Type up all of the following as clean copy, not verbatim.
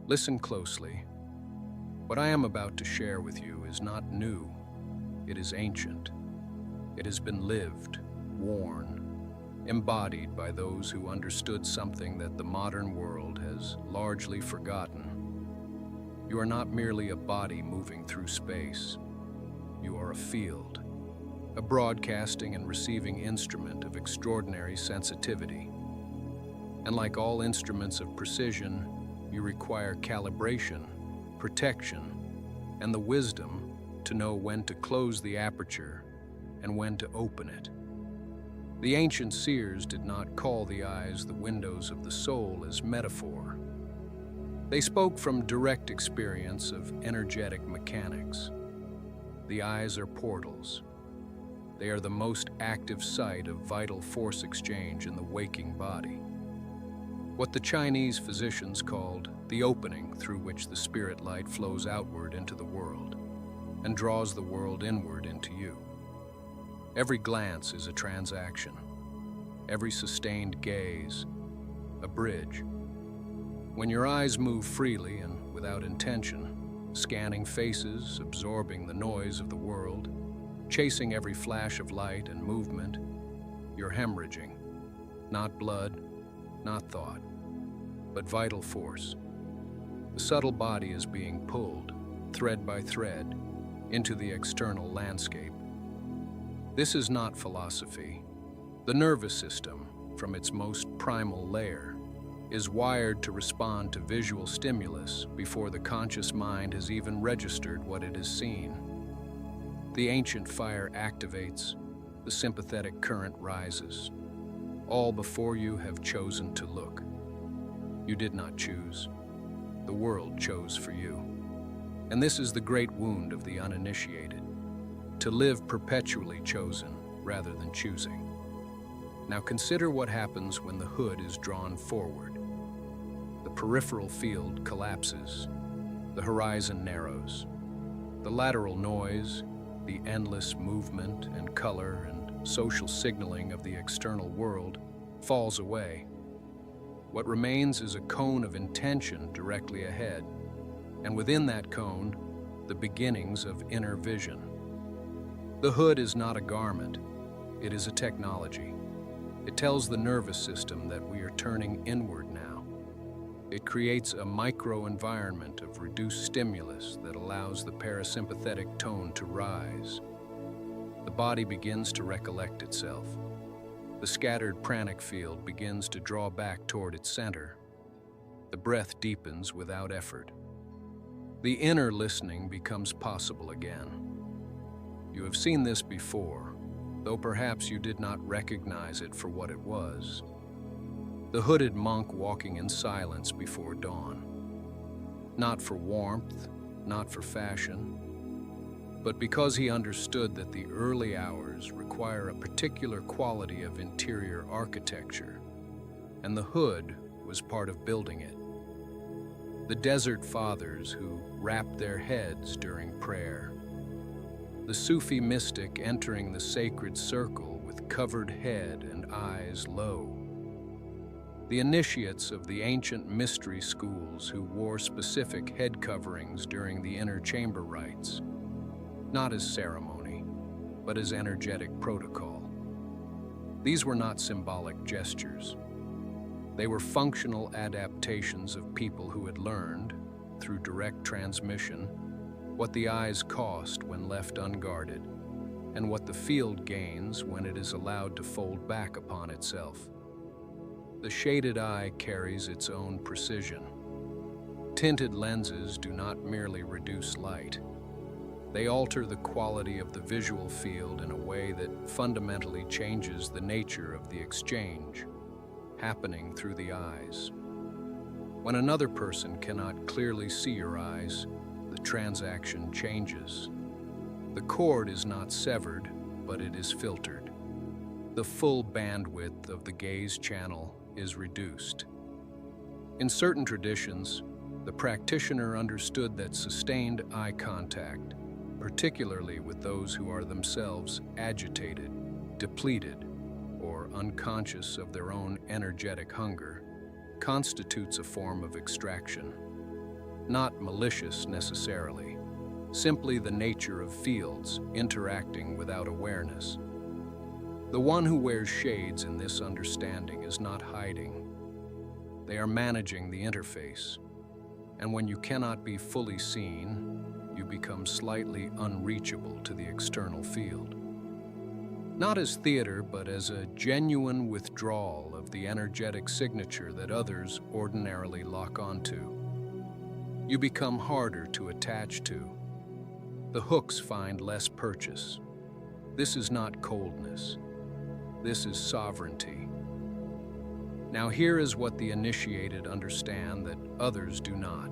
Listen closely. What I am about to share with you is not new. It is ancient. It has been lived, worn, embodied by those who understood something that the modern world has largely forgotten. You are not merely a body moving through space. You are a field, a broadcasting and receiving instrument of extraordinary sensitivity. And like all instruments of precision, you require calibration, protection, and the wisdom to know when to close the aperture and when to open it. The ancient seers did not call the eyes the windows of the soul as metaphor. They spoke from direct experience of energetic mechanics. The eyes are portals. They are the most active site of vital force exchange in the waking body. What the Chinese physicians called the opening through which the spirit light flows outward into the world and draws the world inward into you. Every glance is a transaction. Every sustained gaze, a bridge. When your eyes move freely and without intention, scanning faces, absorbing the noise of the world, chasing every flash of light and movement, you're hemorrhaging. Not blood, not thought, but vital force. The subtle body is being pulled, thread by thread, into the external landscape. This is not philosophy. The nervous system, from its most primal layer, is wired to respond to visual stimulus before the conscious mind has even registered what it has seen. The ancient fire activates, the sympathetic current rises, all before you have chosen to look. You did not choose. The world chose for you. And this is the great wound of the uninitiated, to live perpetually chosen rather than choosing. Now consider what happens when the hood is drawn forward. The peripheral field collapses. The horizon narrows. The lateral noise, the endless movement and color and social signaling of the external world, falls away. What remains is a cone of intention directly ahead, and within that cone, the beginnings of inner vision. The hood is not a garment, it is a technology. It tells the nervous system that we are turning inward now. It creates a micro-environment of reduced stimulus that allows the parasympathetic tone to rise. The body begins to recollect itself. The scattered pranic field begins to draw back toward its center. The breath deepens without effort. The inner listening becomes possible again. You have seen this before, though perhaps you did not recognize it for what it was. The hooded monk walking in silence before dawn. Not for warmth, not for fashion, but because he understood that the early hours require a particular quality of interior architecture, and the hood was part of building it. The desert fathers who wrapped their heads during prayer. The Sufi mystic entering the sacred circle with covered head and eyes low. The initiates of the ancient mystery schools who wore specific head coverings during the inner chamber rites, not as ceremony, but as energetic protocol. These were not symbolic gestures. They were functional adaptations of people who had learned, through direct transmission, what the eyes cost when left unguarded, and what the field gains when it is allowed to fold back upon itself. The shaded eye carries its own precision. Tinted lenses do not merely reduce light. They alter the quality of the visual field in a way that fundamentally changes the nature of the exchange, happening through the eyes. When another person cannot clearly see your eyes, the transaction changes. The cord is not severed, but it is filtered. The full bandwidth of the gaze channel is reduced. In certain traditions, the practitioner understood that sustained eye contact, particularly with those who are themselves agitated, depleted, or unconscious of their own energetic hunger, constitutes a form of extraction. not malicious necessarily, simply the nature of fields interacting without awareness. The one who wears shades in this understanding is not hiding. They are managing the interface, and when you cannot be fully seen, you become slightly unreachable to the external field. Not as theater, but as a genuine withdrawal of the energetic signature that others ordinarily lock onto. You become harder to attach to. The hooks find less purchase. This is not coldness. This is sovereignty. Now here is what the initiated understand that others do not.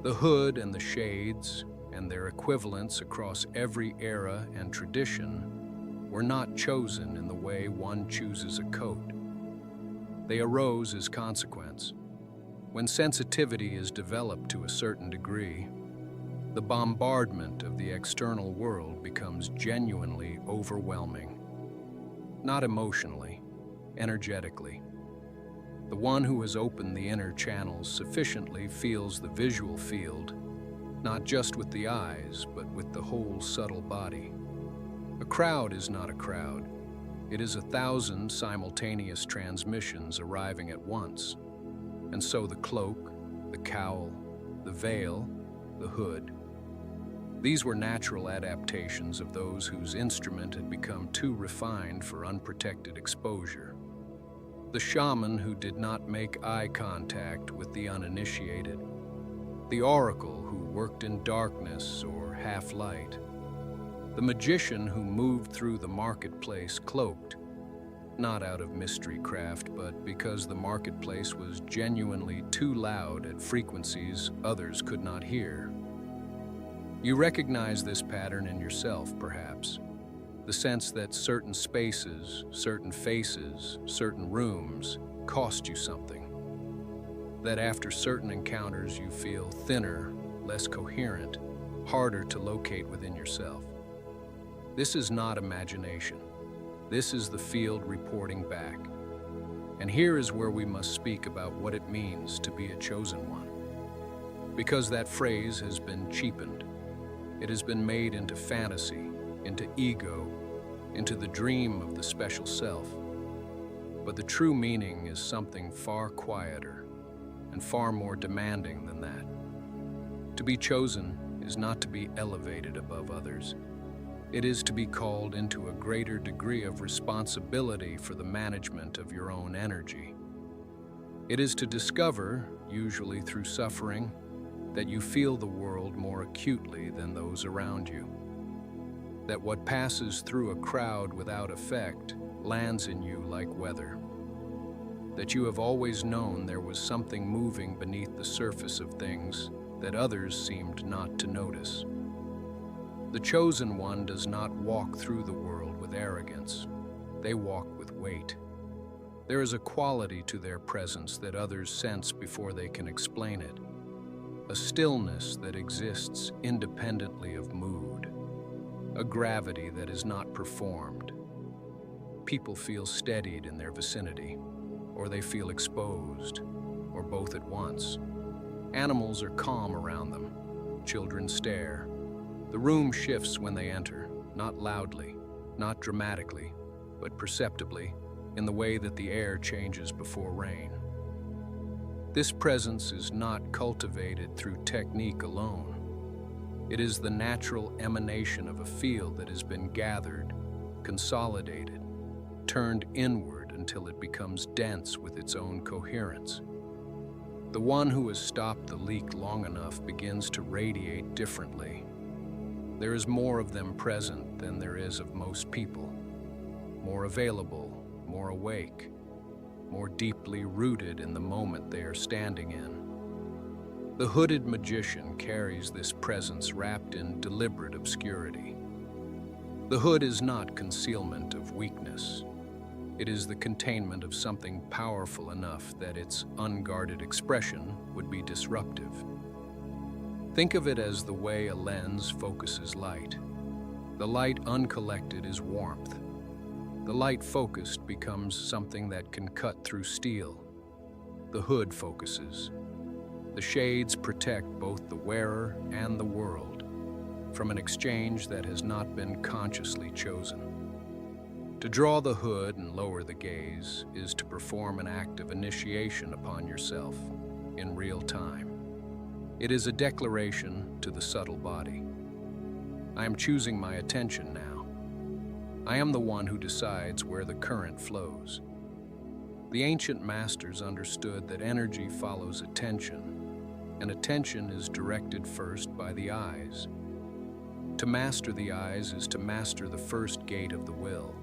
The hood and the shades, and their equivalents across every era and tradition, were not chosen in the way one chooses a coat. They arose as consequence. When sensitivity is developed to a certain degree, the bombardment of the external world becomes genuinely overwhelming. Not emotionally, energetically. The one who has opened the inner channels sufficiently feels the visual field, not just with the eyes, but with the whole subtle body. A crowd is not a crowd. It is 1,000 simultaneous transmissions arriving at once. And so the cloak, the cowl, the veil, the hood. These were natural adaptations of those whose instrument had become too refined for unprotected exposure. The shaman who did not make eye contact with the uninitiated. The oracle who worked in darkness or half-light. The magician who moved through the marketplace cloaked, not out of mystery craft, but because the marketplace was genuinely too loud at frequencies others could not hear. You recognize this pattern in yourself, perhaps. The sense that certain spaces, certain faces, certain rooms cost you something. That after certain encounters you feel thinner, less coherent, harder to locate within yourself. This is not imagination. This is the field reporting back. And here is where we must speak about what it means to be a chosen one. Because that phrase has been cheapened. It has been made into fantasy, into ego, into the dream of the special self. But the true meaning is something far quieter and far more demanding than that. To be chosen is not to be elevated above others. It is to be called into a greater degree of responsibility for the management of your own energy. It is to discover, usually through suffering, that you feel the world more acutely than those around you. That what passes through a crowd without effect lands in you like weather. That you have always known there was something moving beneath the surface of things that others seemed not to notice. The chosen one does not walk through the world with arrogance. They walk with weight. There is a quality to their presence that others sense before they can explain it. A stillness that exists independently of mood. A gravity that is not performed. People feel steadied in their vicinity, or they feel exposed, or both at once. Animals are calm around them. Children stare. The room shifts when they enter, not loudly, not dramatically, but perceptibly, in the way that the air changes before rain. This presence is not cultivated through technique alone. It is the natural emanation of a field that has been gathered, consolidated, turned inward until it becomes dense with its own coherence. The one who has stopped the leak long enough begins to radiate differently. There is more of them present than there is of most people. More available, more awake, more deeply rooted in the moment they are standing in. The hooded magician carries this presence wrapped in deliberate obscurity. The hood is not concealment of weakness. It is the containment of something powerful enough that its unguarded expression would be disruptive. Think of it as the way a lens focuses light. The light uncollected is warmth. The light focused becomes something that can cut through steel. The hood focuses. The shades protect both the wearer and the world from an exchange that has not been consciously chosen. To draw the hood and lower the gaze is to perform an act of initiation upon yourself in real time. It is a declaration to the subtle body. I am choosing my attention now. I am the one who decides where the current flows. The ancient masters understood that energy follows attention, and attention is directed first by the eyes. To master the eyes is to master the first gate of the will.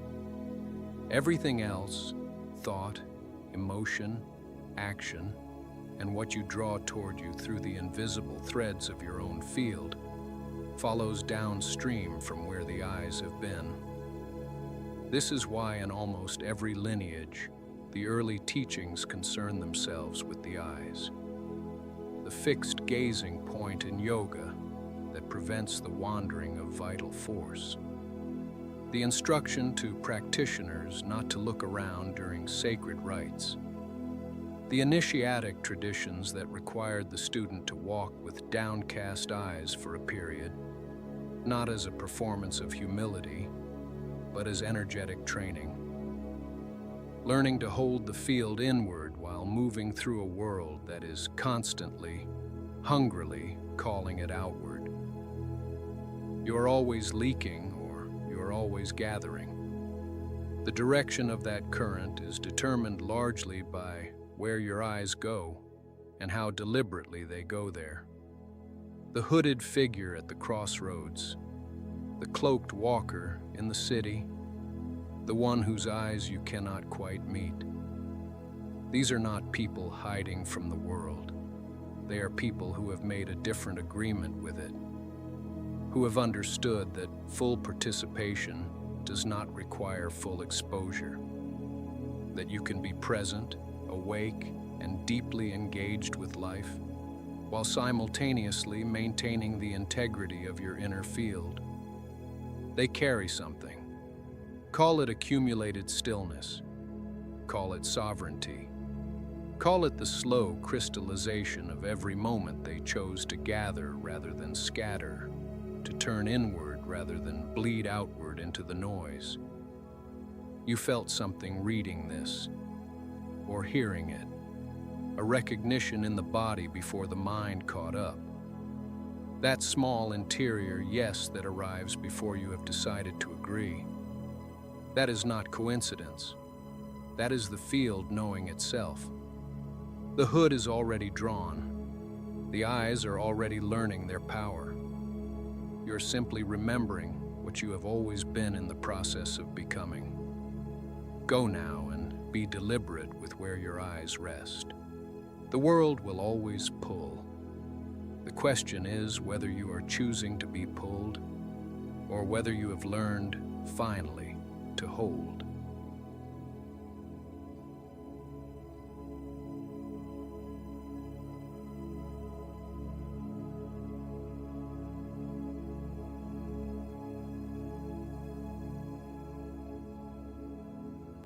Everything else, thought, emotion, action, and what you draw toward you through the invisible threads of your own field, follows downstream from where the eyes have been. This is why in almost every lineage, the early teachings concern themselves with the eyes. The fixed gazing point in yoga that prevents the wandering of vital force. The instruction to practitioners not to look around during sacred rites. The initiatic traditions that required the student to walk with downcast eyes for a period, not as a performance of humility, but as energetic training. Learning to hold the field inward while moving through a world that is constantly, hungrily calling it outward. You are always leaking, or you are always gathering. The direction of that current is determined largely by where your eyes go and how deliberately they go there. The hooded figure at the crossroads, the cloaked walker in the city, the one whose eyes you cannot quite meet. These are not people hiding from the world. They are people who have made a different agreement with it, who have understood that full participation does not require full exposure, that you can be present, awake, and deeply engaged with life, while simultaneously maintaining the integrity of your inner field. They carry something. Call it accumulated stillness. Call it sovereignty. Call it the slow crystallization of every moment they chose to gather rather than scatter, to turn inward rather than bleed outward into the noise. You felt something reading this, or hearing it, a recognition in the body before the mind caught up. That small interior yes that arrives before you have decided to agree. That is not coincidence. That is the field knowing itself. The hood is already drawn. The eyes are already learning their power. You're simply remembering what you have always been in the process of becoming. Go now and be deliberate with where your eyes rest. The world will always pull. The question is whether you are choosing to be pulled, or whether you have learned, finally, to hold.